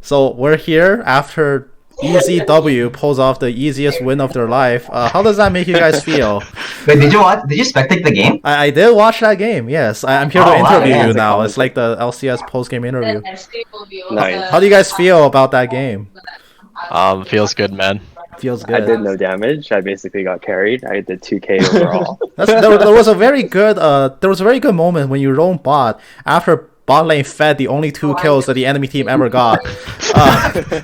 So we're here after EZW pulls off the easiest win of their life. How does that make you guys feel? Wait, did you watch? Did you spectate the game? I did watch that game. Yes, I'm here to Oh, wow, interview yeah, you it's a now. It's like the LCS post game interview. Nice. How do you guys feel about that game? Feels good, man. Feels I did good. no damage. I basically got carried. I did 2k overall. There was a very good moment when you roamed bot after bot lane fed the only 2 kills that the enemy team ever got.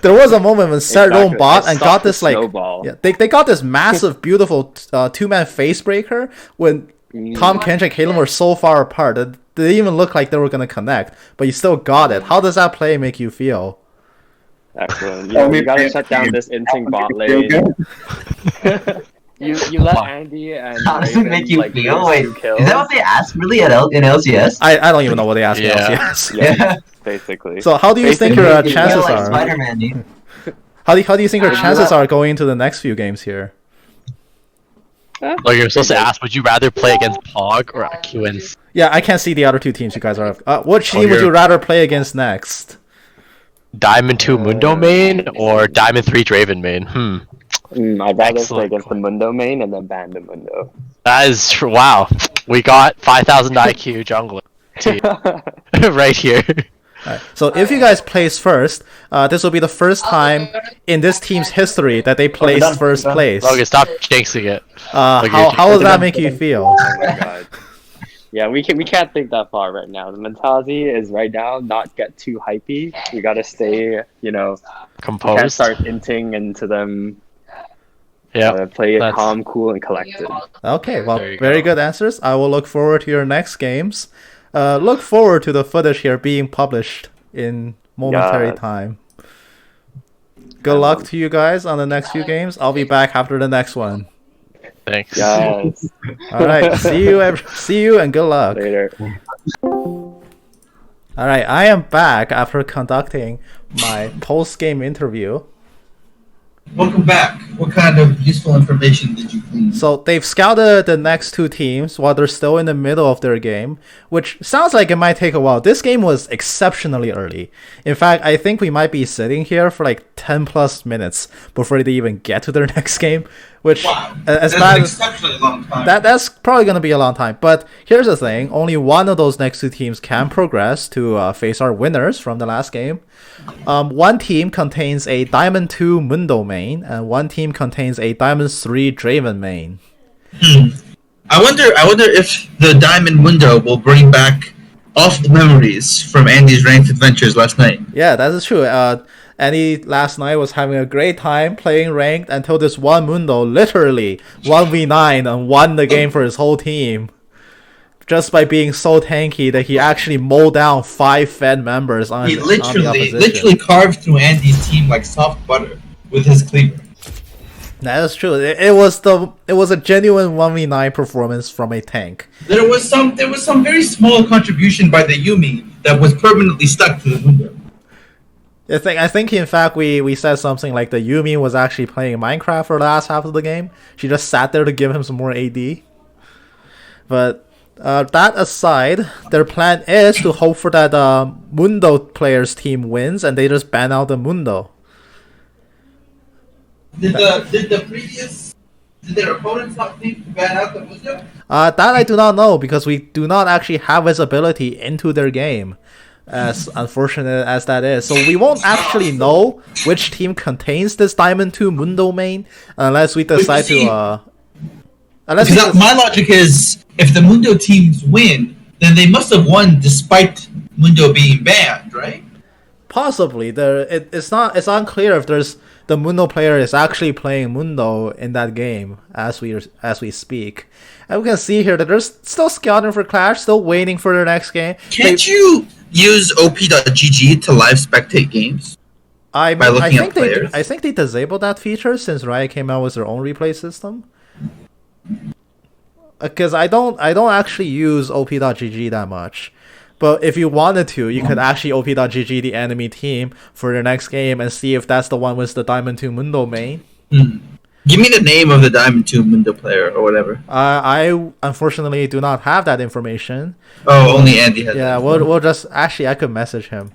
There was a moment when Set roamed bot and got this like they got this massive beautiful 2-man face breaker when Tom Kench and Caitlyn were so far apart that they didn't even look like they were gonna connect, but you still got it. How does that play make you feel? Excellent. You gotta shut down this inting bot lane. You let Andy and How does it Raven, make you like, feel? lose Wait, 2 kills. is that what they ask really in LCS? I don't even know what they asked me Yeah. else. Yeah, basically. So how do you think your You feel chances like are? Spider-Man, dude. How do you think your chances are going into the next few games here? Like you're supposed to ask, would you rather play against Pog or QNC? Yeah, I can't see the other 2 teams you guys are. What team would you rather play against next? Diamond 2 Mundo main or Diamond 3 Draven main? I'd rather play Excellent. against the Mundo main and then ban the Mundo. That is true. Wow. We got 5,000 IQ jungler team right here. Alright, so if you guys place first, this will be the first time in this team's history that they placed first place. Okay, stop jinxing it. How does that make you feel? Oh my god. Yeah, we can't think that far right now. The mentality is right now not get too hypey. We gotta stay, can't Composed. start inting into them. Yeah. Play it that's- calm, cool, and collected. Okay, well, There you very go. good answers. I will look forward to your next games. Look forward to the footage here being published in momentary Yeah. time. Good luck to you guys on the next few games. I'll be back after the next one. Thanks. Yes. All right, see you, and good luck. Later. All right, I am back after conducting my post-game interview. Welcome back. What kind of useful information did you glean? So they've scouted the next 2 teams while they're still in the middle of their game, which sounds like it might take a while. This game was exceptionally early. In fact, I think we might be sitting here for like 10 plus minutes before they even get to their next game, which Wow, as that's bad an as exceptionally long time. that's probably going to be a long time. But here's the thing, only one of those next 2 teams can progress to face our winners from the last game. One team contains a Diamond 2 Mundo main, and one team contains a Diamond 3 Draven main. I wonder if the Diamond Window will bring back off the memories from Andy's ranked adventures last night. Yeah, that is true. Andy last night was having a great time playing ranked until this one Mundo literally 1v9 and won the game for his whole team. Just by being so tanky that he actually mowed down 5 Fed members on, He on the opposition. literally carved through Andy's team like soft butter with his cleaver. That is true. It was a genuine 1v9 performance from a tank. There was some very small contribution by the Yumi that was permanently stuck to the window. I think in fact we said something like the Yumi was actually playing Minecraft for the last half of the game. She just sat there to give him some more AD. But that aside, their plan is to hope for that Mundo players team wins and they just ban out the Mundo. Did their opponents not think to ban out the window? That I do not know because we do not actually have visibility into their game, as unfortunate as that is. So we won't actually know which team contains this Diamond 2 Mundo main unless we decide to My logic is, if the Mundo teams win, then they must have won despite Mundo being banned, right? Possibly. It's unclear if the Mundo player is actually playing Mundo in that game as we speak. And we can see here that they're still scouting for Clash, still waiting for their next game. Can't you use op.gg to live spectate games? I looking at players? I think they disabled that feature since Riot came out with their own replay system. Because I don't actually use op.gg that much. But if you wanted to, you could actually op.gg the enemy team for their next game and see if that's the one with the Diamond 2 Mundo main. Give me the name of the Diamond 2 Mundo player or whatever. I unfortunately do not have that information. Oh, only Andy has Yeah, that. we'll just... Actually, I could message him.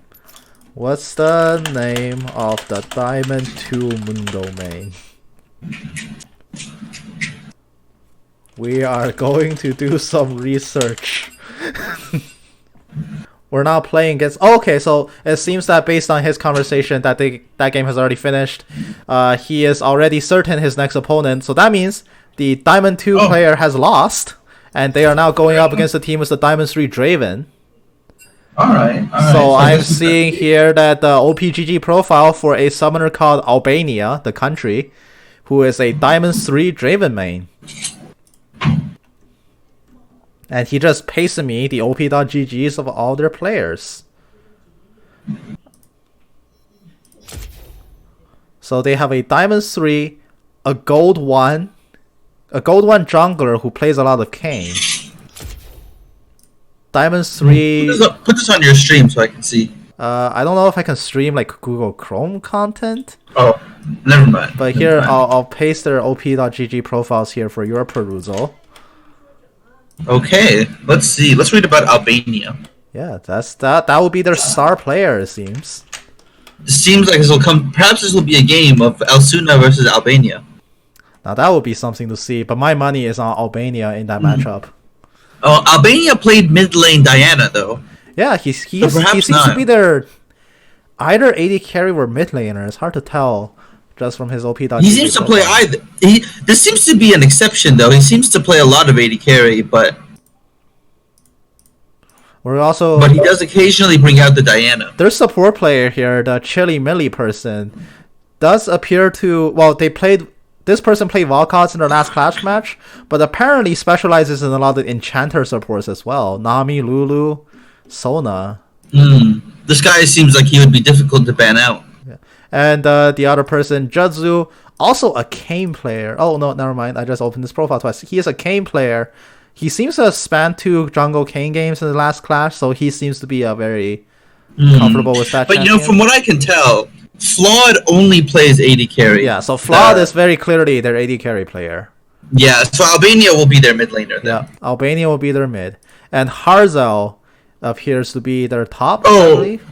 What's the name of the Diamond 2 Mundo main? We are going to do some research. We're not playing against... Oh, okay, so it seems that based on his conversation that that game has already finished. He is already certain his next opponent. So that means the Diamond 2 player has lost. And they are now going up against the team with the Diamond 3 Draven. Alright. So I'm seeing here that the OPGG profile for a summoner called Albania, the country, who is a Diamond 3 Draven main. And he just pasted me the OP.GGs of all their players. So they have a Diamond 3, a Gold 1, a Gold 1 jungler who plays a lot of Kayn. Diamond 3... Put this on your stream so I can see. I don't know if I can stream like Google Chrome content. Oh, never mind. But here, I'll paste their OP.GG profiles here for your perusal. Okay, let's see. Let's read about Albania. Yeah, that will be their star player, it seems. It seems like this will come. Perhaps this will be a game of Elsuna versus Albania. Now that would be something to see, but my money is on Albania in that matchup. Oh, Albania played mid lane Diana though. Yeah, he seems to be their either AD carry or mid laner. It's hard to tell just from his OP.GG. He seems to play either. This seems to be an exception though. He seems to play a lot of AD carry, but he does occasionally bring out the Diana. Their support player here, the Chili Millie person, does appear to this person played Valkots in their last Clash match, but apparently specializes in a lot of Enchanter supports as well. Nami, Lulu, Sona. This guy seems like he would be difficult to ban out. Yeah. And the other person, Judzu, also a Kayn player. Oh no, never mind. I just opened his profile twice. He is a Kayn player. He seems to have spanned 2 jungle Kayn games in the last Clash, so he seems to be very comfortable with that. But champion. from what I can tell, Flawed only plays AD carry. Yeah, so Flawed is very clearly their AD carry player. Yeah, so Albania will be their mid laner then. Yeah, Albania will be their mid. And Harzel appears to be their top, I Oh, believe.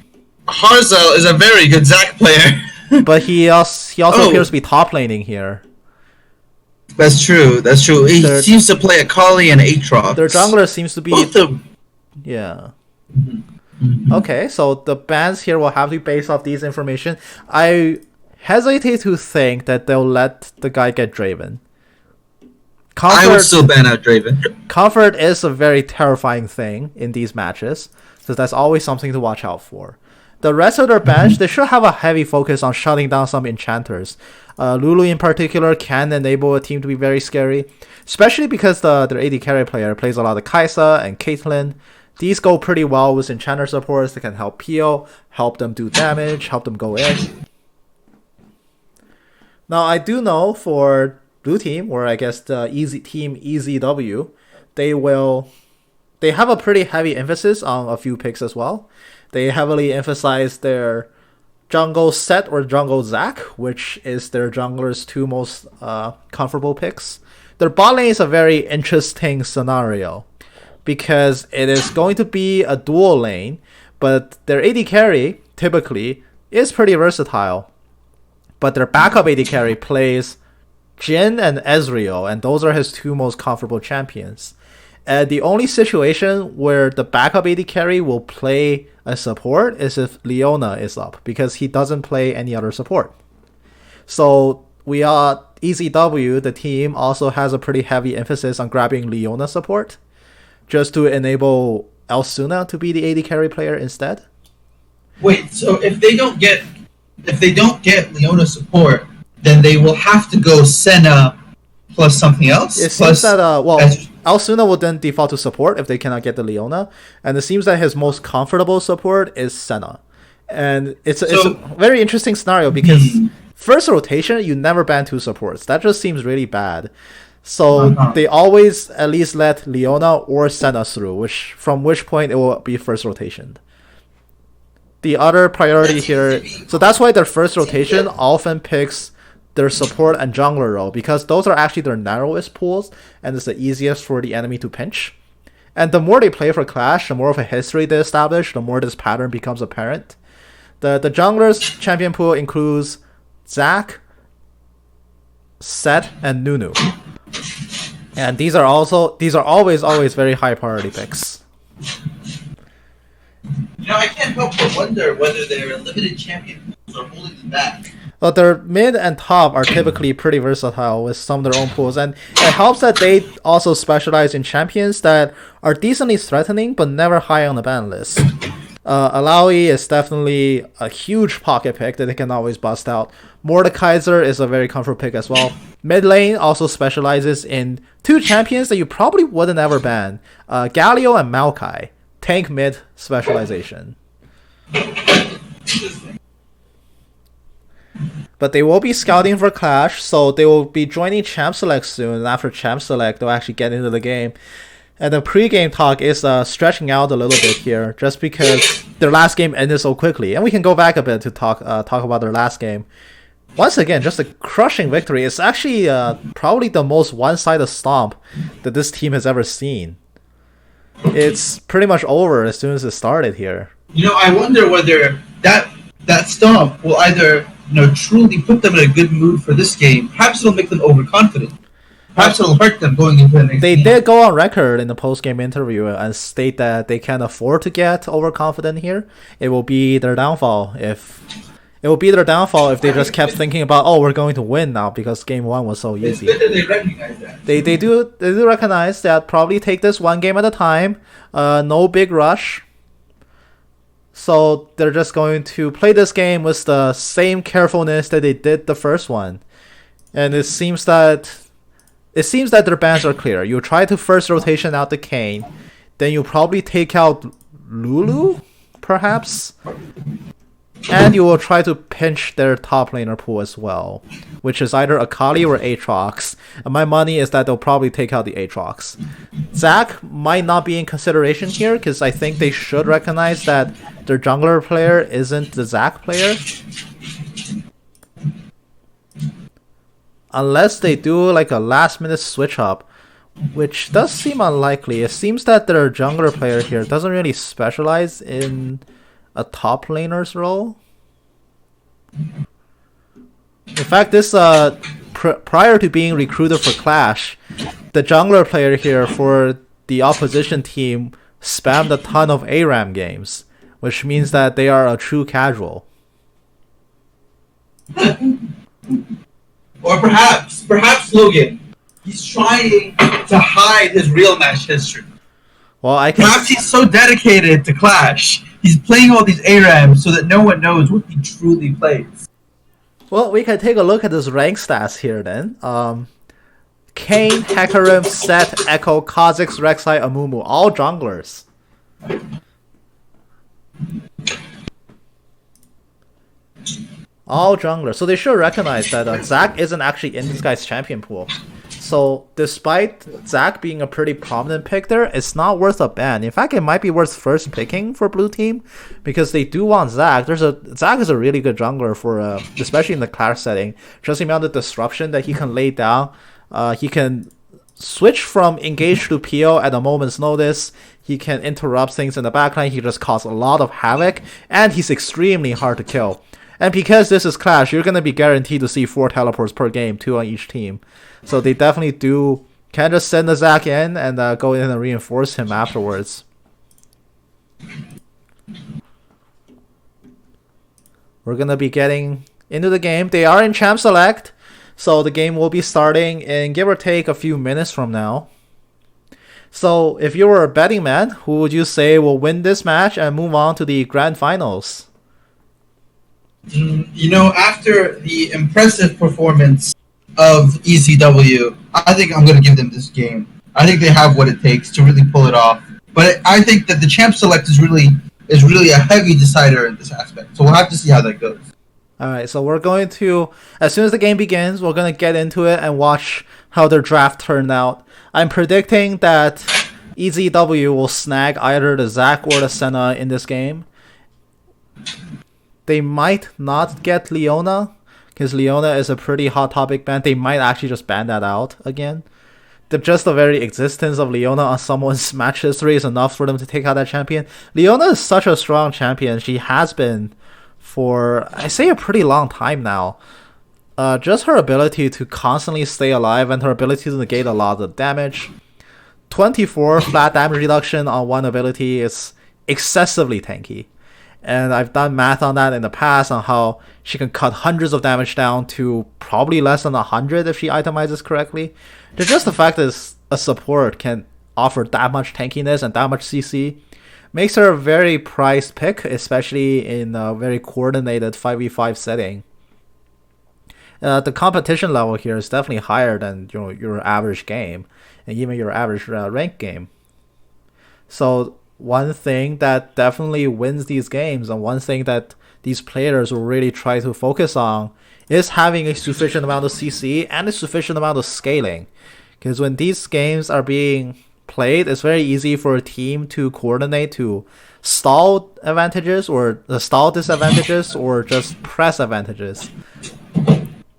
Harzel is a very good Zac player. But he also appears to be top laning here. That's true. He seems to play Akali and Aatrox. Their jungler seems to be... Yeah. Okay, so the bans here will have to be based off these information. I hesitate to think that they'll let the guy get Draven. I would still ban out Draven. Comfort is a very terrifying thing in these matches, so that's always something to watch out for. The rest of their bench, they should have a heavy focus on shutting down some enchanters. Lulu in particular can enable a team to be very scary, especially because their AD carry player plays a lot of Kai'Sa and Caitlyn. These go pretty well with enchanter supports that can help peel, help them do damage, help them go in. Now I do know for blue team, or I guess the team EZW, they have a pretty heavy emphasis on a few picks as well. They heavily emphasize their jungle Set or jungle Zac, which is their jungler's 2 most comfortable picks. Their bot lane is a very interesting scenario because it is going to be a dual lane, but their AD carry typically is pretty versatile. But their backup AD carry plays Jhin and Ezreal, and those are his 2 most comfortable champions. And the only situation where the backup AD carry will play a support is if Leona is up, because he doesn't play any other support. So we are EZW, the team, also has a pretty heavy emphasis on grabbing Leona support, just to enable Elsuna to be the AD carry player instead. Wait, so if they don't get Leona support, then they will have to go Senna plus something else? It seems that, Elsuna will then default to support if they cannot get the Leona, and it seems that his most comfortable support is Senna. And it's a very interesting scenario because first rotation, you never ban 2 supports. That just seems really bad. So they always at least let Leona or Senna through, from which point it will be first rotation. The other priority here, so that's why their first rotation often picks their support and jungler role, because those are actually their narrowest pools and it's the easiest for the enemy to pinch. And the more they play for Clash, the more of a history they establish, the more this pattern becomes apparent. The junglers champion pool includes Zac, Set, and Nunu. And these are always very high priority picks. I can't help but wonder whether their limited champion pools are holding them back. But their mid and top are typically pretty versatile with some of their own pools, and it helps that they also specialize in champions that are decently threatening but never high on the ban list. Alawi is definitely a huge pocket pick that they can always bust out. Mordekaiser is a very comfort pick as well. Mid lane also specializes in two champions that you probably wouldn't ever ban. Galio and Maokai. Tank mid specialization. But they will be scouting for Clash, so they will be joining Champ Select soon, and after Champ Select they'll actually get into the game. And the pre-game talk is stretching out a little bit here, just because their last game ended so quickly. And we can go back a bit to talk about their last game. Once again, just a crushing victory. It's actually probably the most one-sided stomp that this team has ever seen. It's pretty much over as soon as it started here. I wonder whether that stomp will either truly put them in a good mood for this game. Perhaps it'll make them overconfident. Perhaps it'll hurt them going into the next game. They did go on record in the post-game interview and state that they can't afford to get overconfident here. It will be their downfall if they just kept thinking about, oh, we're going to win now because game 1 was so easy. It's good that they recognize that. They do recognize that. Probably take this one game at a time. No big rush. So they're just going to play this game with the same carefulness that they did the first one. And it seems that their bans are clear. You try to first rotation out the Kayn, then you probably take out Lulu, perhaps? And you will try to pinch their top laner pool as well, which is either Akali or Aatrox. And my money is that they'll probably take out the Aatrox. Zac might not be in consideration here, because I think they should recognize that their jungler player isn't the Zac player. Unless they do like a last minute switch up, which does seem unlikely. It seems that their jungler player here doesn't really specialize in a top laner's role. In fact, this prior to being recruited for Clash, the jungler player here for the opposition team spammed a ton of ARAM games, which means that they are a true casual. Or perhaps Logan, he's trying to hide his real match history. Well, perhaps he's so dedicated to Clash, he's playing all these ARAMs so that no one knows what he truly plays. Well, we can take a look at his rank stats here then. Kayn, Hecarim, Set, Echo, Kha'Zix, Rek'Sai, Amumu, all junglers. All junglers. So they should recognize that Zac isn't actually in this guy's champion pool. So despite Zac being a pretty prominent pick there, it's not worth a ban. In fact, it might be worth first picking for blue team, because they do want Zac. Zac is a really good jungler for especially in the Clash setting. Just the amount of disruption that he can lay down. He can switch from engage to PO at a moment's notice. He can interrupt things in the backline. He just causes a lot of havoc, and he's extremely hard to kill. And because this is Clash, you're going to be guaranteed to see 4 teleports per game, 2 on each team. So they definitely can just send the Zac in and go in and reinforce him afterwards. We're going to be getting into the game. They are in Champ Select, so the game will be starting in give or take a few minutes from now. So if you were a betting man, who would you say will win this match and move on to the grand finals? After the impressive performance of EZW, I think I'm going to give them this game. I think they have what it takes to really pull it off. But I think that the Champ Select is really a heavy decider in this aspect. So we'll have to see how that goes. Alright, so we're going to, as soon as the game begins, we're going to get into it and watch how their draft turned out. I'm predicting that EZW will snag either the Zac or the Senna in this game. They might not get Leona, because Leona is a pretty hot topic ban. They might actually just ban that out again. Just the very existence of Leona on someone's match history is enough for them to take out that champion. Leona is such a strong champion. She has been for, I say, a pretty long time now. Just her ability to constantly stay alive and her ability to negate a lot of damage. 24 flat damage reduction on one ability is excessively tanky. And I've done math on that in the past on how she can cut hundreds of damage down to probably less than 100 if she itemizes correctly. Just the fact that a support can offer that much tankiness and that much CC makes her a very prized pick, especially in a very coordinated 5v5 setting. The competition level here is definitely higher than your average game and even your average rank game. So one thing that definitely wins these games and one thing that these players will really try to focus on is having a sufficient amount of CC and a sufficient amount of scaling. Because when these games are being played, it's very easy for a team to coordinate to stall advantages or stall disadvantages or just press advantages.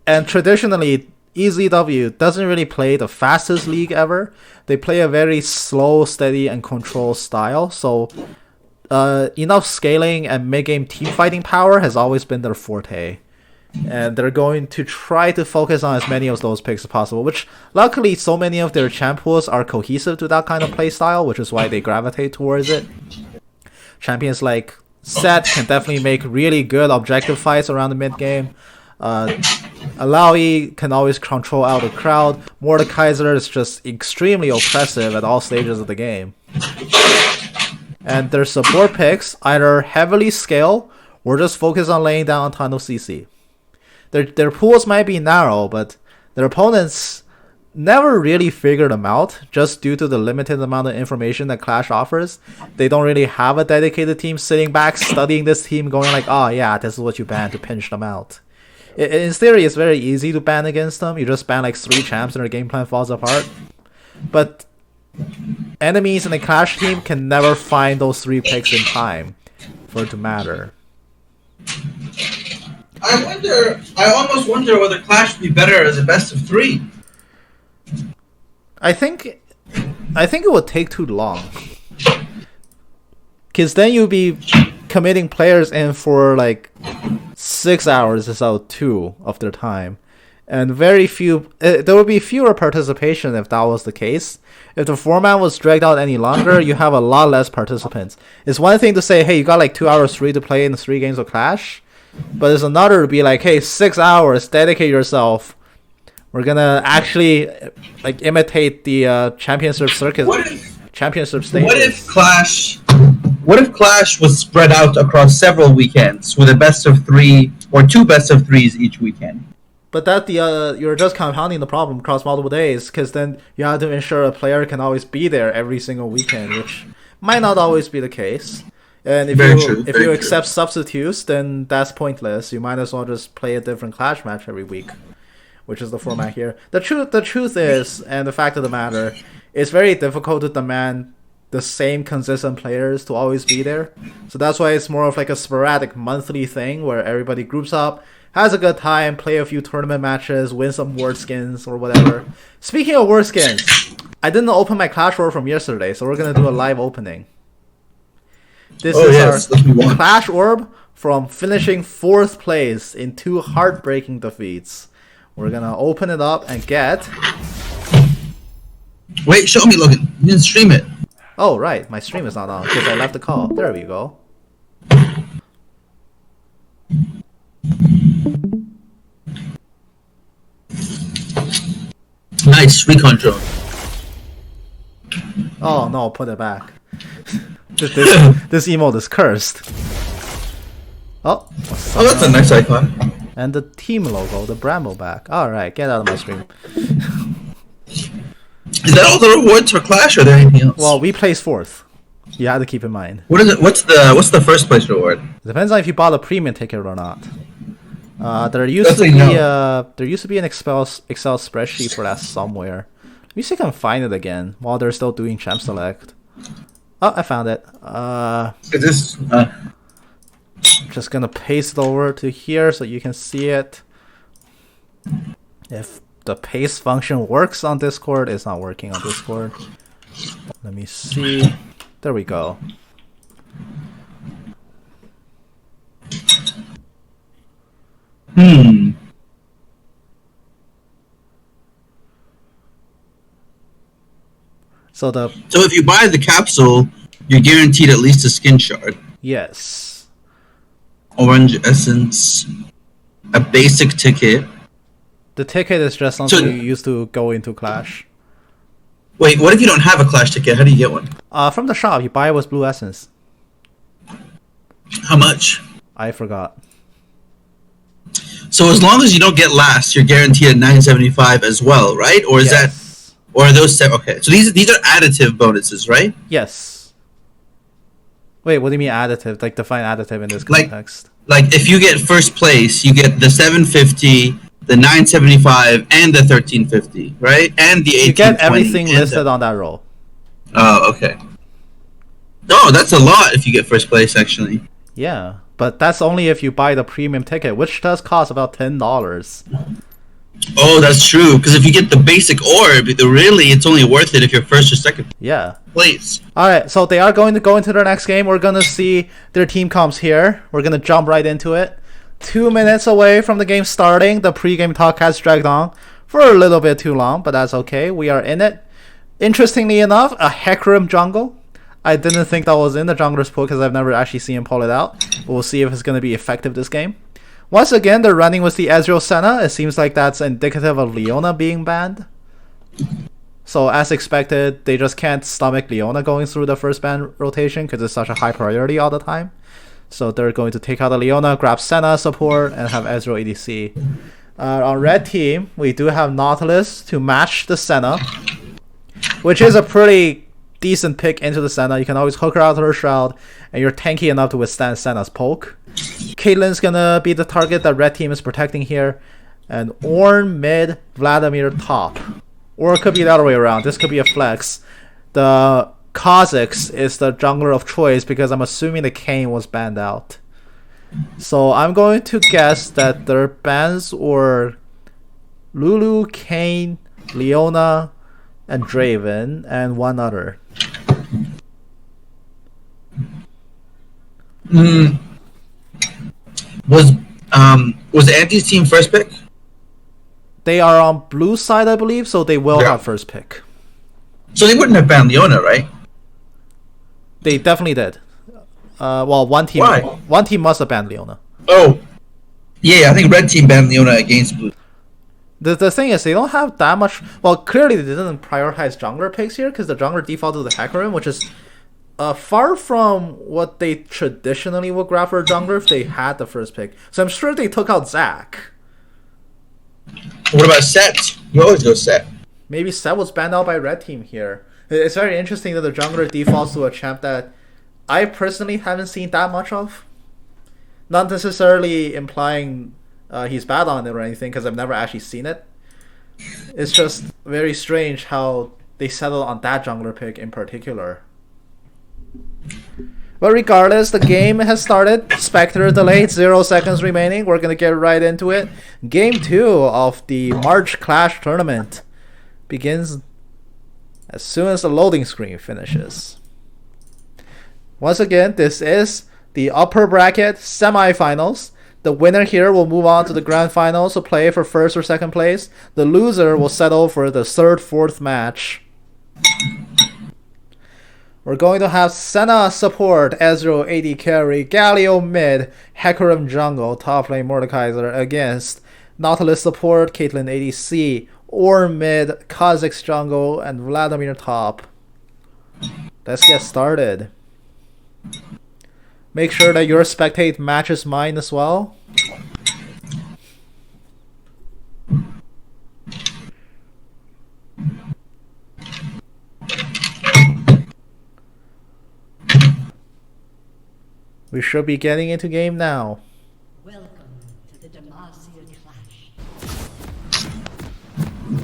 And traditionally, EZW doesn't really play the fastest league ever. They play a very slow, steady, and controlled style. So enough scaling and mid-game team fighting power has always been their forte. And they're going to try to focus on as many of those picks as possible, which luckily so many of their champ pools are cohesive to that kind of play style, which is why they gravitate towards it. Champions like Set can definitely make really good objective fights around the mid-game. Alaoi can always control out the crowd. Mordekaiser is just extremely oppressive at all stages of the game. And their support picks either heavily scale or just focus on laying down a ton of CC. Their pools might be narrow, but their opponents never really figure them out just due to the limited amount of information that Clash offers. They don't really have a dedicated team sitting back studying this team going like, oh yeah, this is what you ban to pinch them out. In theory, it's very easy to ban against them. You just ban like 3 champs and their game plan falls apart. But enemies in the Clash team can never find those 3 picks in time for it to matter. I almost wonder whether Clash would be better as a best of 3. I think it would take too long. Because then you'd be committing players in for like 6 hours instead of 2 of their time. And very few, there would be fewer participation if that was the case. If the format was dragged out any longer, you have a lot less participants. It's one thing to say, hey, you got like 2 hours free to play in the 3 games of Clash. But it's another to be like, hey, 6 hours, dedicate yourself. We're gonna actually like imitate the championship circuit, championship stages. What if Clash was spread out across several weekends with a best of 3 or 2 best of 3s each weekend? But that you're just compounding the problem across multiple days, because then you have to ensure a player can always be there every single weekend, which might not always be the case. And if you accept substitutes, then that's pointless. You might as well just play a different Clash match every week, which is the format here. The truth is, and the fact of the matter, it's very difficult to demand the same consistent players to always be there. So that's why it's more of like a sporadic monthly thing where everybody groups up, has a good time, play a few tournament matches, win some word skins or whatever. Speaking of word skins, I didn't open my Clash Orb from yesterday, so we're gonna do a live opening. This is our Clash Orb from finishing 4th place in 2 heartbreaking defeats. We're gonna open it up and get... Wait, show me, Logan. You didn't stream it. Oh, right. My stream is not on because I left the call. There we go. Nice, recon drone. Oh, no, put it back. This emote is cursed. Oh, that's a nice icon. And the team logo, the Bramble back. Alright, get out of my stream. Is that all the rewards for Clash, or are there anything else? Well, we placed 4th. You have to keep in mind. What is it? What's the first place reward? It depends on if you bought a premium ticket or not. There used to be an Excel spreadsheet for that somewhere. Let me see if I can find it again while they're still doing Champ Select. Oh, I found it. Is this? Just gonna paste it over to here so you can see it. If the paste function works on Discord, it's not working on Discord. Let me see. There we go. Hmm. So So if you buy the capsule, you're guaranteed at least a skin shard. yes. Orange essence, a basic ticket. The ticket is just something you use to go into Clash. Wait, what if you don't have a Clash ticket? How do you get one? From the shop, you buy it with blue essence. How much? I forgot. So as long as you don't get last, you're guaranteed a 975 as well, right? Or is that, or are those okay? So these are additive bonuses, right? Yes. Wait, what do you mean additive? Like define additive in this context. Like if you get first place, you get the 750, the 975, and the 1350, right? And the 1820. You get everything listed on that roll. Oh, okay. Oh, that's a lot if you get first place, actually. Yeah, but that's only if you buy the premium ticket, which does cost about $10. Oh, that's true. Because if you get the basic orb, really, it's only worth it if you're first or second. Yeah. Place. All right, so they are going to go into their next game. We're gonna see their team comps here. We're gonna jump right into it. 2 minutes away from the game starting. The pre-game talk has dragged on for a little bit too long, but that's okay. We are in it. Interestingly enough, a Hecarim jungle. I didn't think that was in the jungler's pool because I've never actually seen him pull it out. But we'll see if it's gonna be effective this game. Once again, they're running with the Ezreal Senna. It seems like that's indicative of Leona being banned. So as expected, they just can't stomach Leona going through the first ban rotation because it's such a high priority all the time. So they're going to take out the Leona, grab Senna support, and have Ezreal ADC. On red team, we do have Nautilus to match the Senna, which is a pretty decent pick into the Senna. You can always hook her out of her shroud, and you're tanky enough to withstand Senna's poke. Caitlyn's gonna be the target that red team is protecting here, and Ornn mid, Vladimir top. Or it could be the other way around. This could be a flex. The Kha'Zix is the jungler of choice because I'm assuming the Kayn was banned out. So I'm going to guess that their bans were Lulu, Kayn, Leona, and Draven, and one other. Was the Anti's team first pick? They are on blue side, I believe, so they will have first pick. So they wouldn't have banned Leona, right? They definitely did. Well, one team. Why? One team must have banned Leona. Oh, yeah. I think red team banned Leona against blue. The thing is, they don't have that much. Well, clearly they didn't prioritize jungler picks here because the jungler defaulted to the Hecarim, which is far from what they traditionally would grab for a jungler if they had the first pick. So I'm sure they took out Zac. What about Set? You always go Set. Maybe Set was banned out by red team here. It's very interesting that the jungler defaults to a champ that I personally haven't seen that much of. Not necessarily implying he's bad on it or anything, because I've never actually seen it. It's just very strange how they settled on that jungler pick in particular. But regardless, the game has started. Spectre delayed, 0 seconds remaining. We're going to get right into it. Game 2 of the March Clash tournament begins as soon as the loading screen finishes. Once again, this is the upper bracket semifinals. The winner here will move on to the grand finals to play for first or second place. The loser will settle for the third, fourth match. We're going to have Senna support, Ezreal AD carry, Galio mid, Hecarim jungle, top lane Mordekaiser against Nautilus support, Caitlyn ADC, Ornn mid, Kha'Zix jungle, and Vladimir top. Let's get started. Make sure that your spectate matches mine as well. We should be getting into game now. Welcome to the Demacia Clash.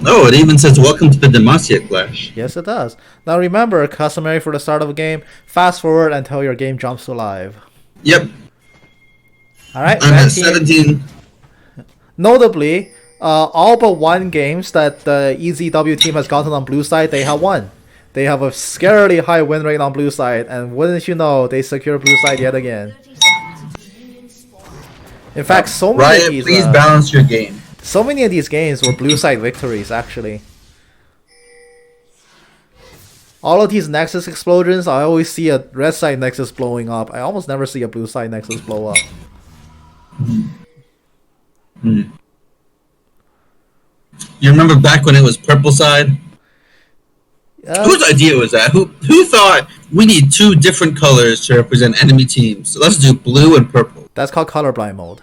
Oh, it even says welcome to the Demacia Clash. Yes, it does. Now remember, customary for the start of a game, fast forward until your game jumps to live. Yep. Alright, I'm at 17. Notably, all but one games that the EZW team has gotten on blue side, they have won. They have a scarily high win rate on blue side, and wouldn't you know, they secure blue side yet again. In fact, so many of Riot, these, please balance your game. so many of these games were blue side victories, actually. All of these Nexus explosions, I always see a red side Nexus blowing up. I almost never see a blue side Nexus blow up. You remember back when it was purple side? Whose idea was that? Who thought we need two different colors to represent enemy teams? So let's do blue and purple. That's called colorblind mode.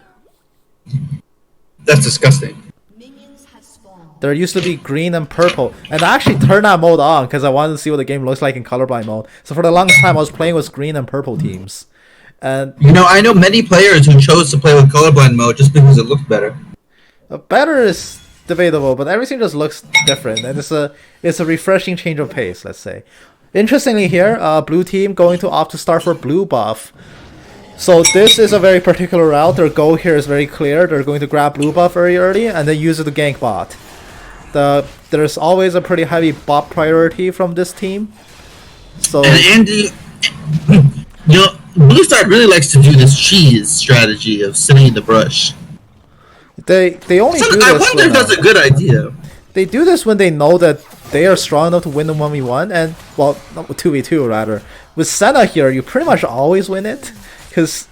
That's disgusting. Minions have spawned. There used to be green and purple, and I actually turned that mode on because I wanted to see what the game looks like in colorblind mode. So for the longest time, I was playing with green and purple teams. And You know, I know many players who chose to play with colorblind mode just because it looked better. better is debatable, but everything just looks different, and it's a refreshing change of pace, let's say. Interestingly here, blue team going to opt to start for blue buff. So this is a very particular route. Their goal here is very clear. They're going to grab blue buff very early and then use it to gank bot. There's always a pretty heavy bot priority from this team. So And Andy, you know, Blue Star really likes to do this cheese strategy of sitting in the brush. they only So do I this wonder if that's a good idea. they do this when they know that they are strong enough to win the 1v1 and, well, 2v2 rather. With Senna here, you pretty much always win it because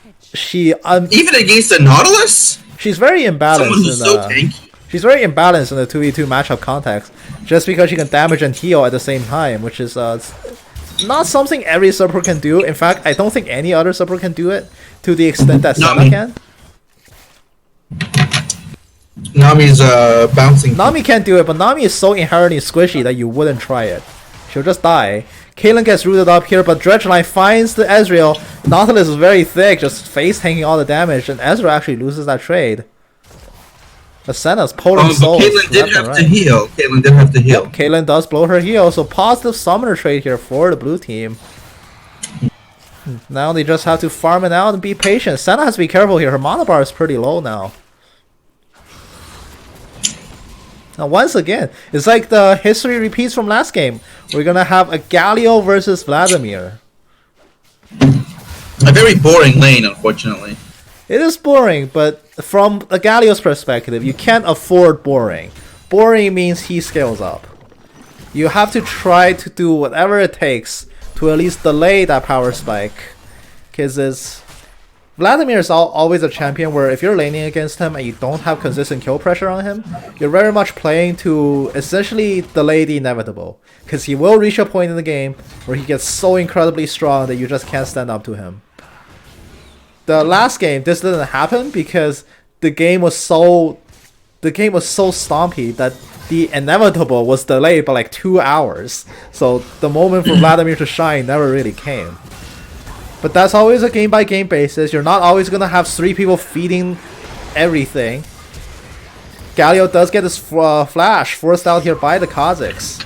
Even against the Nautilus? she's very imbalanced. Someone who's so tanky. She's very imbalanced in the 2v2 matchup context, just because she can damage and heal at the same time, which is not something every support can do. In fact, I don't think any other support can do it to the extent that Not Senna me. can. Nami's bouncing. Nami can't do it, but Nami is so inherently squishy that you wouldn't try it. She'll just die. Caitlyn gets rooted up here, but Dredgeline finds the Ezreal. Nautilus is very thick, just face tanking all the damage, and Ezreal actually loses that trade. The Senna's pulling But souls. Caitlyn did left and have to right. heal. Caitlyn did have to heal. Yep, Caitlyn does blow her heal, so positive summoner trade here for the blue team. Now they just have to farm it out and be patient. Senna has to be careful here. Her mana bar is pretty low now. Now once again, it's like the history repeats from last game. We're gonna have a Galio versus Vladimir. A very boring lane, unfortunately. It is boring, but from a Galio's perspective, you can't afford boring. Boring means he scales up. You have to try to do whatever it takes to at least delay that power spike. Because Vladimir is always a champion where if you're laning against him and you don't have consistent kill pressure on him, you're very much playing to essentially delay the inevitable. Because he will reach a point in the game where he gets so incredibly strong that you just can't stand up to him. The last game, this didn't happen because the game was so stompy that the inevitable was delayed by like 2 hours. So the moment for Vladimir to shine never really came. But that's always a game by game basis. You're not always gonna have 3 people feeding everything. Galio does get his flash forced out here by the Kazakhs.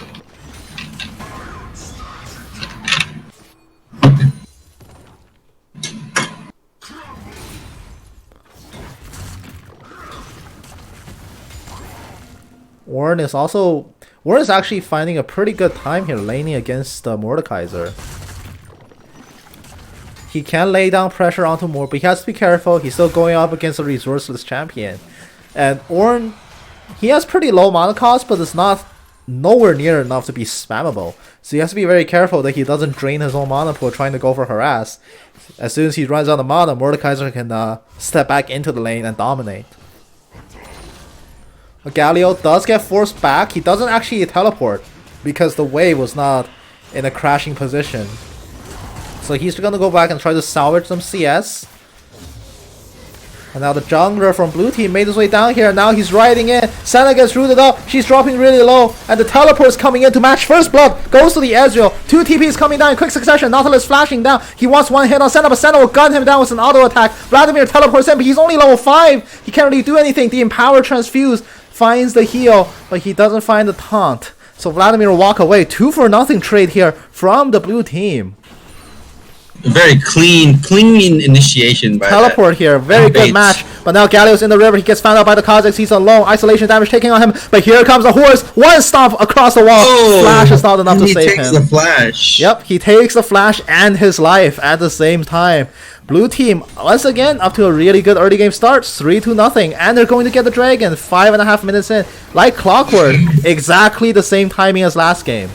Warren is actually finding a pretty good time here laning against Mordekaiser. He can lay down pressure onto Moore, but he has to be careful. He's still going up against a resourceless champion. And Ornn, he has pretty low mana cost, but it's not nowhere near enough to be spammable. So he has to be very careful that he doesn't drain his own mana pool trying to go for harass. As soon as he runs out of mana, Mordekaiser can step back into the lane and dominate. Galio does get forced back. He doesn't actually teleport because the wave was not in a crashing position. So he's gonna go back and try to salvage some CS. And now the jungler from blue team made his way down here. Now he's riding in. Senna gets rooted up. She's dropping really low. And the teleport is coming in to match first blood. Goes to the Ezreal. 2 TPs coming down in quick succession. Nautilus flashing down. He wants one hit on Senna, but Senna will gun him down with an auto attack. Vladimir teleports in, but he's only level 5. He can't really do anything. The Empower Transfuse finds the heal, but he doesn't find the taunt. So Vladimir will walk away. 2-for-0 trade here from the blue team. A very clean initiation by Teleport here, very good match. But now Galio's in the river. He gets found out by the Kazakhs. He's alone. Isolation damage taking on him. But here comes a horse. One stomp across the wall. Flash is not enough to save him. He takes the flash. Yep, he takes the flash and his life at the same time. Blue team, once again, up to a really good early game start. 3-0. And they're going to get the dragon 5.5 minutes in. Like clockwork. Exactly the same timing as last game.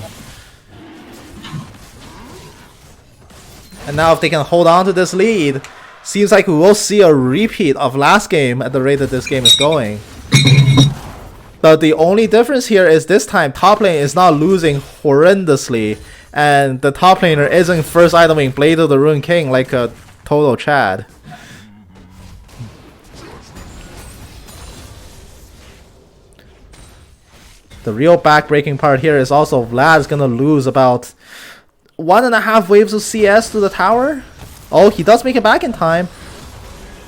And now if they can hold on to this lead, seems like we will see a repeat of last game at the rate that this game is going. But the only difference here is this time top lane is not losing horrendously. And the top laner isn't first iteming Blade of the Ruined King like a total Chad. The real backbreaking part here is also Vlad's gonna lose about 1.5 waves of CS to the tower. Oh, he does make it back in time.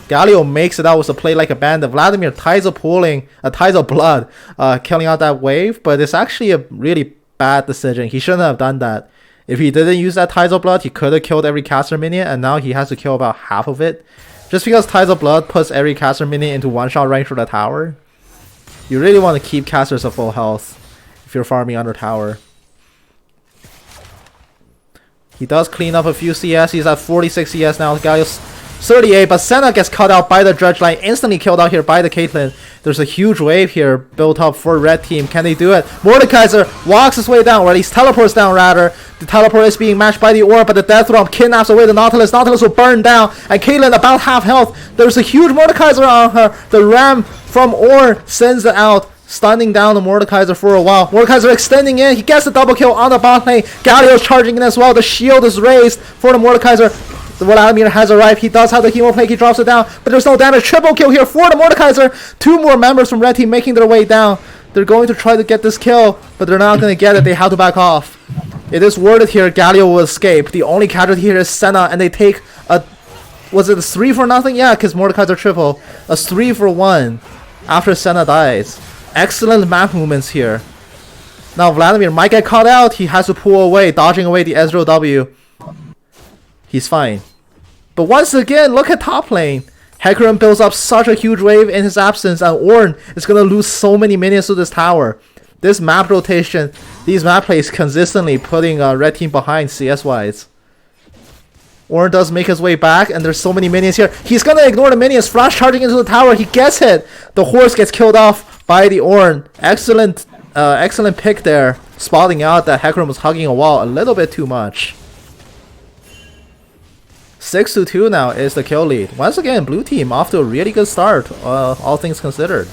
Galio makes it out with a play like a bandit. Vladimir Tides of Blood, killing out that wave, but it's actually a really bad decision. He shouldn't have done that. If he didn't use that Tides of Blood, he could have killed every caster minion, and now he has to kill about half of it. Just because Tides of Blood puts every caster minion into one-shot range for the tower. You really want to keep casters at full health if you're farming under tower. He does clean up a few CS. He's at 46 CS now. Galio's 38, but Senna gets cut out by the Dredge Line, instantly killed out here by the Caitlyn. There's a huge wave here built up for red team. Can they do it? Mordekaiser walks his way down, or at least teleports down rather. The teleport is being matched by the orb, but the Death Romp kidnaps away the Nautilus. Nautilus will burn down, and Caitlyn about half health. There's a huge Mordekaiser on her. The Ram from Orn sends it out, stunning down the Mordekaiser for a while. Mordekaiser extending in. He gets the double kill on the bot lane. Galio's charging in as well. The shield is raised for the Mordekaiser. The Vladimir has arrived. He does have the Hemo Plague. He drops it down, but there's no damage. Triple kill here for the Mordekaiser. 2 more members from red team making their way down. They're going to try to get this kill, but they're not going to get it. They have to back off. It is worded here Galio will escape. The only casualty here is Senna, and they take a... Was it a 3-0? Yeah, because Mordekaiser triple. A 3-1 after Senna dies. Excellent map movements here. Now Vladimir might get caught out. He has to pull away, dodging away the Ezreal W. He's fine. But once again, look at top lane. Hecarim builds up such a huge wave in his absence, and Ornn is going to lose so many minions to this tower. This map rotation, these map plays consistently putting red team behind CS-wise. Ornn does make his way back, and there's so many minions here. He's going to ignore the minions, flash charging into the tower. He gets hit. The horse gets killed off by the Ornn. Excellent pick there, spotting out that Hecarim was hugging a wall a little bit too much. 6-2 now is the kill lead. Once again, blue team off to a really good start, all things considered.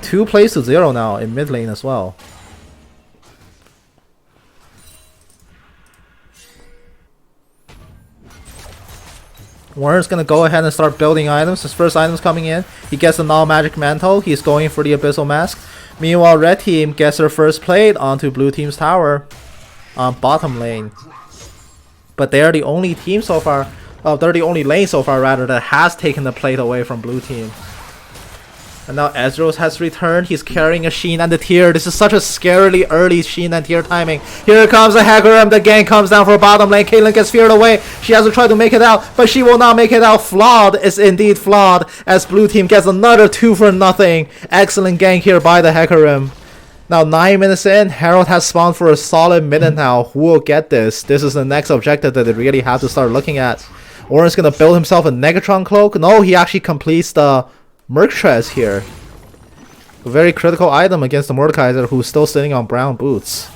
2 plays to 0 now in mid lane as well. Warner's gonna go ahead and start building items. His first item's coming in. He gets the null-magic mantle. He's going for the abyssal mask. Meanwhile, red team gets their first plate onto blue team's tower on bottom lane. But they're the only team so far, they're the only lane so far rather, that has taken the plate away from blue team. And now Ezreal has returned. He's carrying a Sheen and the Tear. This is such a scarily early Sheen and Tear timing. Here comes the Hecarim. The gang comes down for bottom lane. Caitlyn gets feared away. She has to try to make it out, but she will not make it out. Flawed is indeed flawed, as blue team gets another 2-0. Excellent gank here by the Hecarim. Now 9 minutes in, Herald has spawned for a solid minute now. Who will get this? This is the next objective that they really have to start looking at. Ornn's gonna build himself a Negatron cloak. No, he actually completes the Merctress here. A very critical item against the Mordekaiser, who's still sitting on brown boots.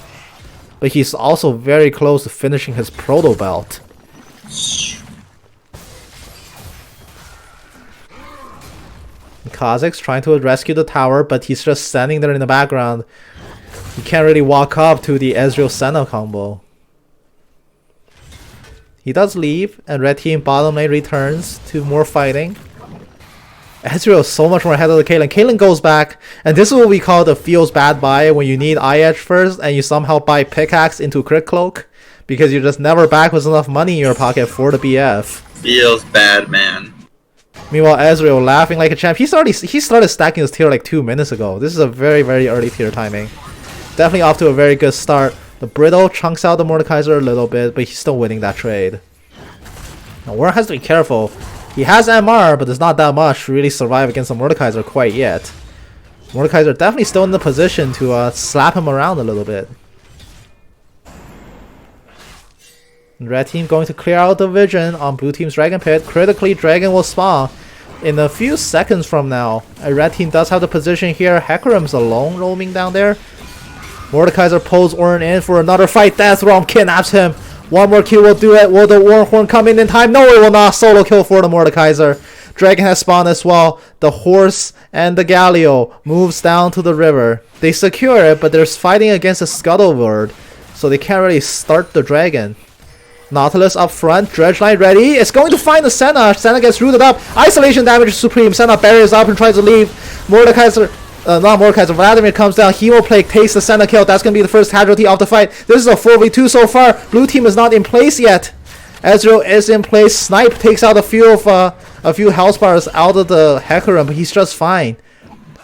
But he's also very close to finishing his Proto Belt. Kha'Zix trying to rescue the tower, but he's just standing there in the background. He can't really walk up to the Ezreal Senna combo. He does leave, and red team bottom lane returns to more fighting. Ezreal is so much more ahead of the Caitlyn. Caitlyn goes back, and this is what we call the feels bad buy, when you need Eye Edge first, and you somehow buy Pickaxe into Crit Cloak, because you're just never back with enough money in your pocket for the BF. Feels bad, man. Meanwhile, Ezreal laughing like a champ. He started stacking his tier like 2 minutes ago. This is a very, very early tier timing. Definitely off to a very good start. The Brittle chunks out the Mordekaiser a little bit, but he's still winning that trade. Now, Warren has to be careful. He has MR, but there's not that much to really survive against the Mordekaiser quite yet. Mordekaiser definitely still in the position to slap him around a little bit. Red team going to clear out the vision on blue team's Dragon Pit. Critically, Dragon will spawn in a few seconds from now. Red team does have the position here. Hecarim's alone roaming down there. Mordekaiser pulls Ornn in for another fight. Death Realm kidnaps him. One more kill will do it. Will the Warhorn come in time? No, it will not. Solo kill for the Mordekaiser. Dragon has spawned as well. The horse and the Galio moves down to the river. They secure it, but they're fighting against a Scuttlebird, so they can't really start the dragon. Nautilus up front, Dredgeline ready. It's going to find the Senna. Senna gets rooted up. Isolation damage is supreme. Senna buries up and tries to leave. Mordekaiser, not Mordekaiser, Vladimir comes down. Hemoplague takes the Senna kill. That's going to be the first casualty of the fight. This is a 4v2 so far. Blue team is not in place yet. Ezreal is in place. Snipe takes out a few health bars out of the Hecarim, but he's just fine.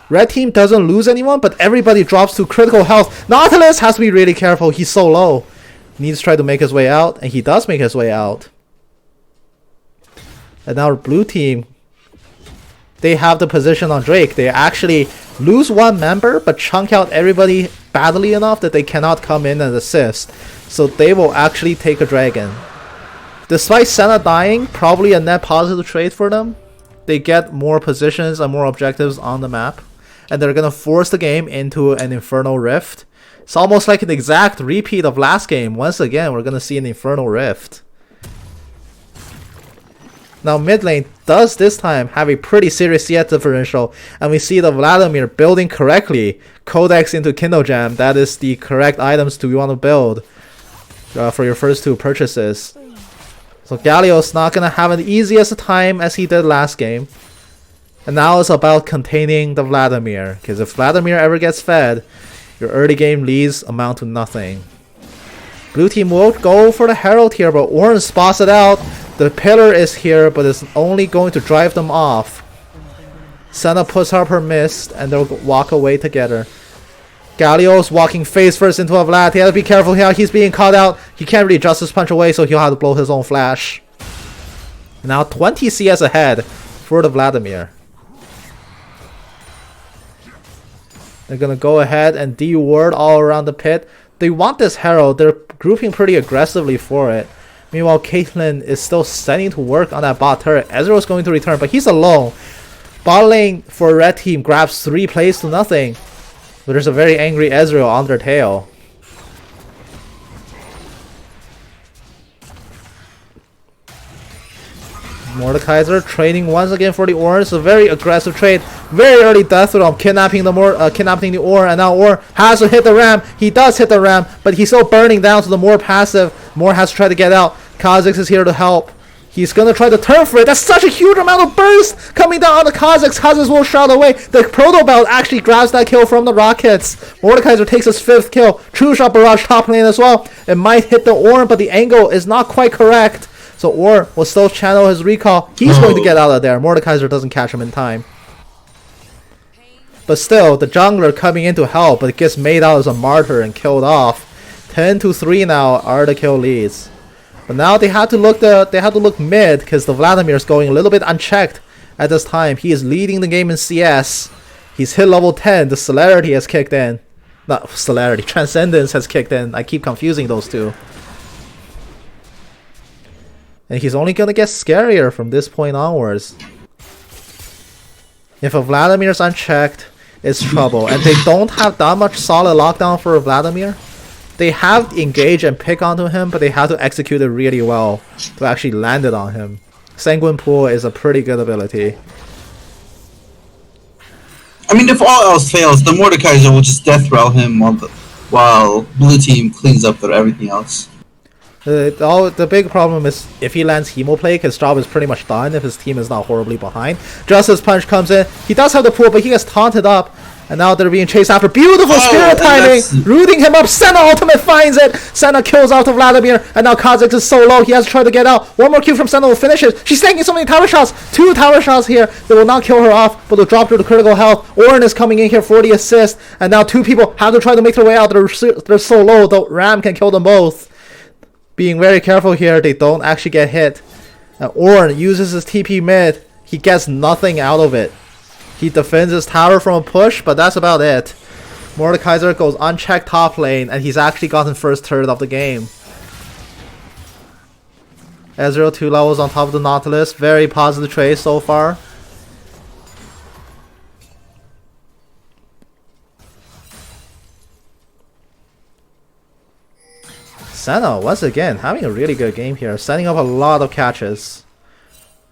Red team doesn't lose anyone, but everybody drops to critical health. Nautilus has to be really careful. He's so low. Needs to try to make his way out, and he does make his way out. And now blue team, they have the position on Drake. They actually lose one member, but chunk out everybody badly enough that they cannot come in and assist. So they will actually take a dragon. Despite Senna dying, probably a net positive trade for them. They get more positions and more objectives on the map. And they're going to force the game into an Infernal Rift. It's almost like an exact repeat of last game. Once again, we're going to see an Infernal Rift. Now mid lane does this time have a pretty serious CS differential. And we see the Vladimir building correctly. Codex into Kindle Gem. That is the correct items you want to build for your first two purchases. So Galio's not going to have an easiest time as he did last game. And now it's about containing the Vladimir. Because if Vladimir ever gets fed, your early game leads amount to nothing. Blue team will go for the Herald here, but Ornn spots it out. The pillar is here, but it's only going to drive them off. Senna puts up her mist, and they'll walk away together. Galio's walking face first into a Vlad. He has to be careful here. He's being caught out. He can't really Justice Punch away, so he'll have to blow his own flash. Now 20 CS ahead for the Vladimir. They're gonna go ahead and de-ward all around the pit. They want this Herald. They're grouping pretty aggressively for it. Meanwhile, Caitlyn is still setting to work on that bot turret. Ezreal is going to return, but he's alone. Bot lane for red team grabs 3 plays to nothing. But there's a very angry Ezreal on their tail. Mordekaiser trading once again for the Ornn. It's a very aggressive trade. Very early death realm, kidnapping the Ornn, and now Ornn has to hit the ram. He does hit the ram, but he's still burning down to the more passive. Moore has to try to get out. Kha'Zix is here to help. He's gonna try to turn for it. That's such a huge amount of burst coming down on the Kha'Zix. Kha'Zix will shout away. The Proto Belt actually grabs that kill from the Rockets. Mordekaiser takes his 5th kill. True Shot Barrage top lane as well. It might hit the Ornn, but the angle is not quite correct. So Ornn will still channel his recall. He's going to get out of there. Mordekaiser doesn't catch him in time. But still, the jungler coming in to help, but it gets made out as a martyr and killed off. 10-3 now are the kill leads. But now they had to look mid because the Vladimir is going a little bit unchecked at this time. He is leading the game in CS. He's hit level 10. The celerity has kicked in. Not celerity, transcendence has kicked in. I keep confusing those two. And he's only gonna get scarier from this point onwards. If a Vladimir is unchecked, it's trouble. And they don't have that much solid lockdown for Vladimir. They have engage and pick onto him, but they have to execute it really well to actually land it on him. Sanguine Pool is a pretty good ability. I mean, if all else fails, the Mordekaiser will just death roll him while blue team cleans up their everything else. The big problem is if he lands Hemoplague, his job is pretty much done if his team is not horribly behind. Justice Punch comes in. He does have the pool, but he gets taunted up. And now they're being chased after. Beautiful spirit timing! Rooting him up. Senna ultimate finds it. Senna kills out to Vladimir. And now Kha'Zix is so low. He has to try to get out. One more Q from Senna will finish it. She's taking so many tower shots. 2 tower shots here. They will not kill her off, but they'll drop her to critical health. Ornn is coming in here for the assist. And now 2 people have to try to make their way out. They're so low. The Ram can kill them both. Being very careful here. They don't actually get hit. And Ornn uses his TP mid. He gets nothing out of it. He defends his tower from a push, but that's about it. Mordekaiser goes unchecked top lane, and he's actually gotten first turret of the game. Ezreal 2 levels on top of the Nautilus. Very positive trade so far. Senna, once again, having a really good game here. Setting up a lot of catches.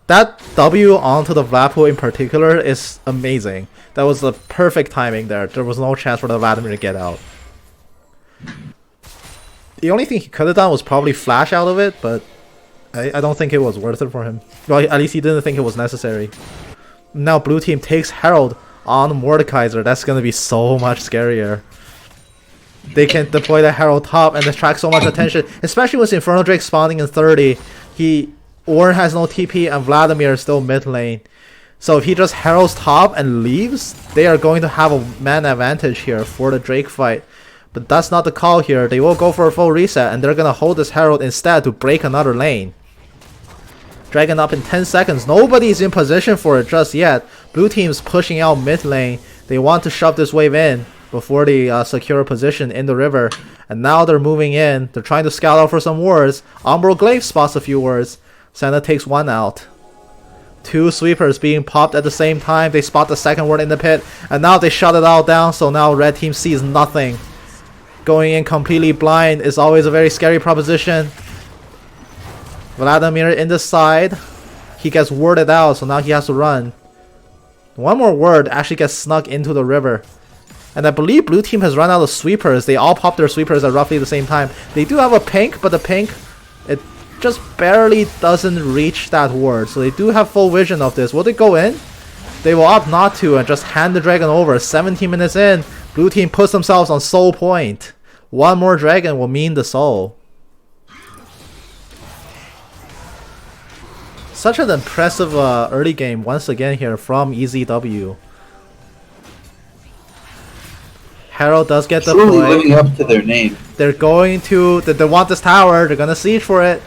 That W onto the Vlapu in particular is amazing. That was the perfect timing there. There was no chance for the Vladimir to get out. The only thing he could have done was probably flash out of it, but I don't think it was worth it for him. Well, at least he didn't think it was necessary. Now blue team takes Herald on Mordekaiser. That's going to be so much scarier. They can deploy the Herald top and attract so much attention, especially with Inferno Drake spawning in 30. Ornn has no TP and Vladimir is still mid lane. So if he just Heralds top and leaves, they are going to have a man advantage here for the Drake fight. But that's not the call here. They will go for a full reset and they're going to hold this Herald instead to break another lane. Dragon up in 10 seconds. Nobody's in position for it just yet. Blue team's pushing out mid lane. They want to shove this wave in before they secure a position in the river. And now they're moving in. They're trying to scout out for some wards. Umbral Glaive spots a few wards. Senna takes one out. Two sweepers being popped at the same time. They spot the second ward in the pit. And now they shut it all down. So now red team sees nothing. Going in completely blind is always a very scary proposition. Vladimir in the side. He gets warded out. So now he has to run. One more ward actually gets snuck into the river. And I believe blue team has run out of sweepers. They all pop their sweepers at roughly the same time. They do have a pink, but the pink, it just barely doesn't reach that ward. So they do have full vision of this. Will they go in? They will opt not to and just hand the dragon over. 17 minutes in, blue team puts themselves on soul point. One more dragon will mean the soul. Such an impressive early game once again here from EZW. Herald does get the Truly play. living up to their name. They're going to... They want this tower. They're going to siege for it.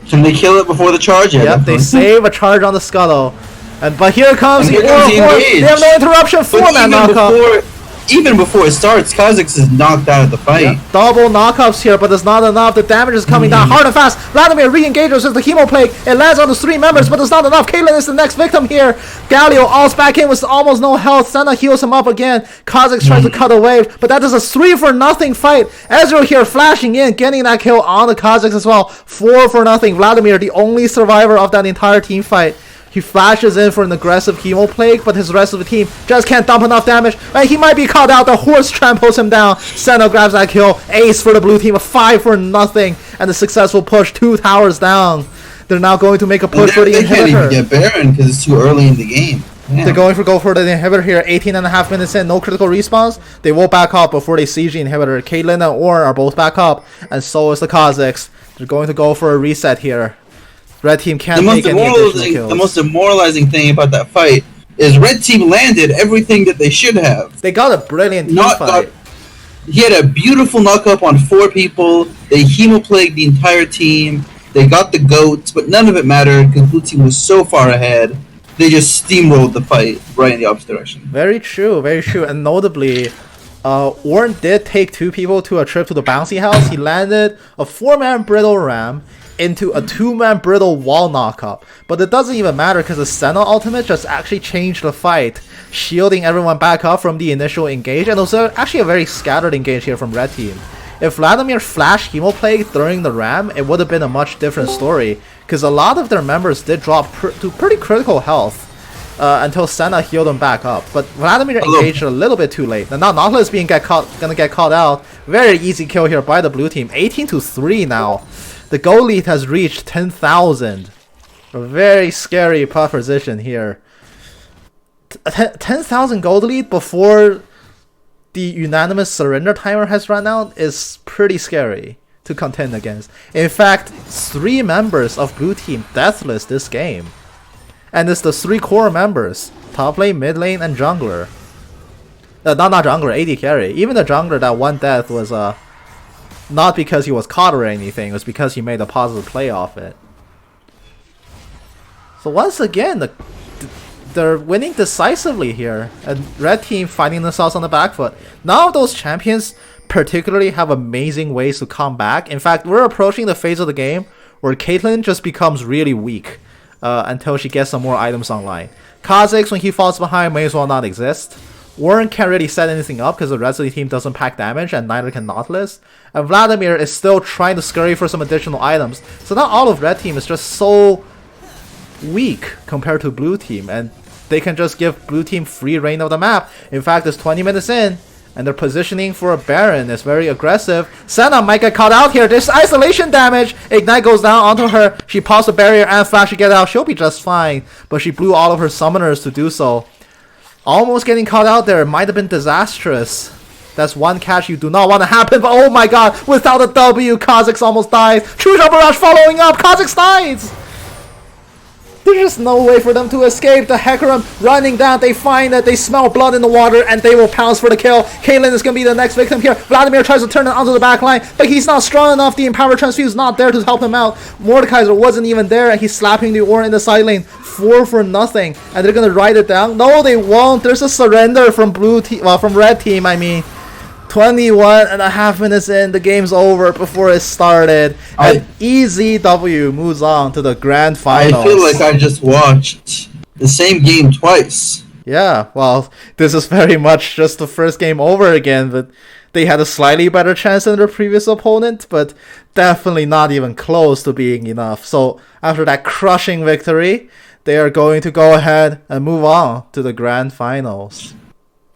Can they kill it before the charge? Yep, they save a charge on the Scuttle. But here comes the Aura the Force. engage. They have no interruption. Four-man knockup. Even before it starts, Kha'Zix is knocked out of the fight. Yep, double knockups here, but it's not enough. The damage is coming down hard and fast. Vladimir re-engages with the Chemo Plague. It lands on the three members, but it's not enough. Caitlyn is the next victim here. Galio alls back in with almost no health. Senna heals him up again. Kha'Zix tries to cut a wave, but that is a 3-for-0 fight. Ezreal here flashing in, getting that kill on the Kha'Zix as well. 4-for-0. Vladimir, the only survivor of that entire team fight. He flashes in for an aggressive Chemo Plague, but his rest of the team just can't dump enough damage. And he might be caught out. The horse tramples him down. Senna grabs that kill. Ace for the blue team. A 5-for-0. And a successful push. 2 towers down. They're now going to make a push for the inhibitor. They can't even inhibitor. get Baron because it's too early in the game. Yeah. They're going for go for the inhibitor here. 18.5 minutes in. No critical respawns. They will back up before they siege the inhibitor. Caitlyn and Ornn are both back up. And so is the Kha'Zix. They're going to go for a reset here. Red team can't make any additional kills. The most demoralizing thing about that fight is red team landed everything that they should have. They got a brilliant team fight. He had a beautiful knock-up on 4 people. They hemoplagued the entire team. They got the goats, but none of it mattered because blue team was so far ahead. They just steamrolled the fight right in the opposite direction. Very true, very true. And notably, Ornn did take 2 people to a trip to the bouncy house. He landed a 4-man brittle ram into a 2-man brittle wall knockup. But it doesn't even matter because the Senna ultimate just actually changed the fight, shielding everyone back up from the initial engage. And it was actually a very scattered engage here from red team. If Vladimir flashed Hemoplague during the ram, it would have been a much different story, because a lot of their members did drop to pretty critical health until Senna healed them back up. But Vladimir engaged a little bit too late. And now Nautilus gonna get caught out. Very easy kill here by the blue team. 18-3 now. The goal lead has reached 10,000. A very scary proposition here. 10,000 gold lead before the unanimous surrender timer has run out is pretty scary to contend against. In fact, 3 members of blue team deathless this game. And it's the 3 core members. Top lane, mid lane, and jungler. Not jungler, AD carry. Even the jungler that one death was not because he was caught or anything, it was because he made a positive play off it. So once again, they're winning decisively here, and red team finding themselves on the back foot. Now those champions particularly have amazing ways to come back. In fact, we're approaching the phase of the game where Caitlyn just becomes really weak until she gets some more items online. Kha'Zix, when he falls behind, may as well not exist. Warren can't really set anything up because the rest of the team doesn't pack damage, and neither can Nautilus. And Vladimir is still trying to scurry for some additional items. So not all of red team is just so weak compared to blue team, and they can just give blue team free reign of the map. In fact, it's 20 minutes in, and their positioning for a Baron is very aggressive. Senna might get caught out here. There's isolation damage. Ignite goes down onto her. She pops the barrier and flash to get out. She'll be just fine, but she blew all of her summoners to do so. Almost getting caught out there. Might have been disastrous. That's one catch you do not want to happen, but oh my god, without a W, Kha'Zix almost dies. True Barrage following up. Kha'Zix dies! There's just no way for them to escape. The Hecarim running down. They find that they smell blood in the water, and they will pounce for the kill. Caitlyn is going to be the next victim here. Vladimir tries to turn it onto the back line, but he's not strong enough. The Empower Transfuse not there to help him out. Mordekaiser wasn't even there, and he's slapping the Aura in the side lane. 4 for nothing, and they're going to ride it down. No, they won't. There's a surrender from from red team, I mean. 21.5 minutes in, the game's over before it started, and EZW moves on to the grand finals. I feel like I just watched the same game twice. Yeah, well, this is very much just the first game over again, but they had a slightly better chance than their previous opponent, but definitely not even close to being enough. So after that crushing victory, they are going to go ahead and move on to the grand finals.